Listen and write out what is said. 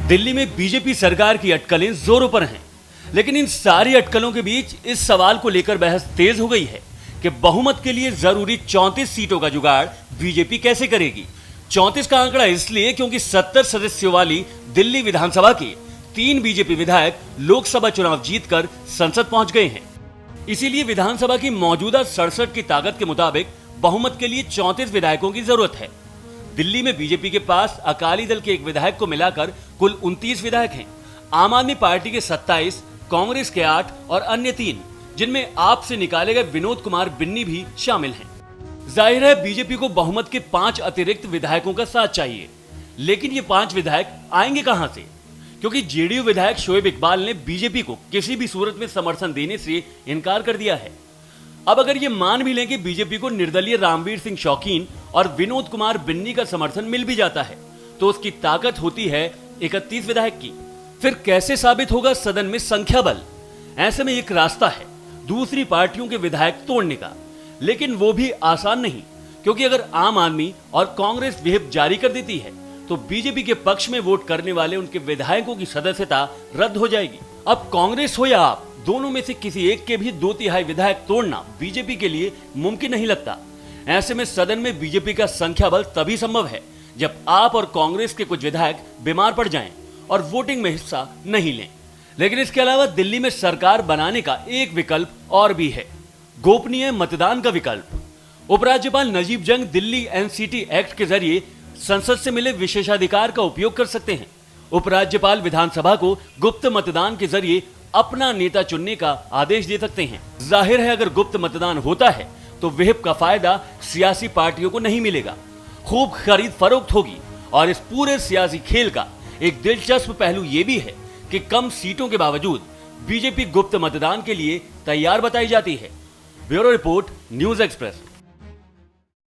दिल्ली में बीजेपी सरकार की अटकलें जोरों पर हैं, लेकिन इन सारी अटकलों के बीच इस सवाल को लेकर बहस तेज हो गई है कि बहुमत के लिए जरूरी 34 सीटों का जुगाड़ बीजेपी कैसे करेगी। 34 का आंकड़ा इसलिए क्योंकि 70 सदस्यों वाली दिल्ली विधानसभा के 3 बीजेपी विधायक लोकसभा चुनाव जीतकर संसद पहुंच गए हैं। इसीलिए विधानसभा की मौजूदा 67 की ताकत के मुताबिक बहुमत के लिए 34 विधायकों की जरूरत है। दिल्ली में बीजेपी के पास अकाली दल के एक विधायक को मिलाकर कुल 29 विधायक हैं। आम आदमी पार्टी के 27, कांग्रेस के 8 और अन्य 3, जिनमें आप से निकाले गए विनोद कुमार बिन्नी भी शामिल हैं। जाहिर है बीजेपी को बहुमत के 5 अतिरिक्त विधायकों का साथ चाहिए, लेकिन ये 5 विधायक आएंगे कहां से? क्योंकि जेडीयू विधायक शोएब इकबाल ने बीजेपी को किसी भी सूरत में समर्थन देने से इनकार कर दिया है। अब अगर ये मान भी लें कि बीजेपी को निर्दलीय रामवीर सिंह शौकीन और विनोद कुमार बिन्नी का समर्थन मिल भी जाता है, तो उसकी ताकत होती है 31 विधायक की। फिर कैसे साबित होगा सदन में संख्या बल? ऐसे में एक रास्ता है दूसरी पार्टियों के विधायक तोड़ने का, लेकिन वो भी आसान नहीं, क्योंकि अगर आम आदमी और कांग्रेस व्हिप जारी कर देती है तो बीजेपी के पक्ष में वोट करने वाले उनके विधायकों की सदस्यता रद्द हो जाएगी। अब कांग्रेस हो या आप, दोनों में से किसी एक के भी 2/3 विधायक तोड़ना बीजेपी के लिए मुमकिन नहीं लगता। ऐसे में सदन में बीजेपी का संख्या बल तभी संभव है जब आप और कांग्रेस के कुछ विधायक बीमार पड़ जाएं और वोटिंग में हिस्सा नहीं लें। लेकिन इसके अलावा दिल्ली में सरकार बनाने का एक विकल्प और भी है, गोपनीय मतदान का विकल्प। उपराज्यपाल नजीब जंग दिल्ली एनसीटी एक्ट के जरिए संसद से मिले विशेषाधिकार का उपयोग कर सकते हैं। उपराज्यपाल विधानसभा को गुप्त मतदान के जरिए अपना नेता चुनने का आदेश दे सकते हैं। जाहिर है अगर गुप्त मतदान होता है तो व्हिप का फायदा सियासी पार्टियों को नहीं मिलेगा, खूब खरीद फरोख्त होगी। और इस पूरे सियासी खेल का एक दिलचस्प पहलू यह भी है कि कम सीटों के बावजूद बीजेपी गुप्त मतदान के लिए तैयार बताई जाती है। Bureau report, news express.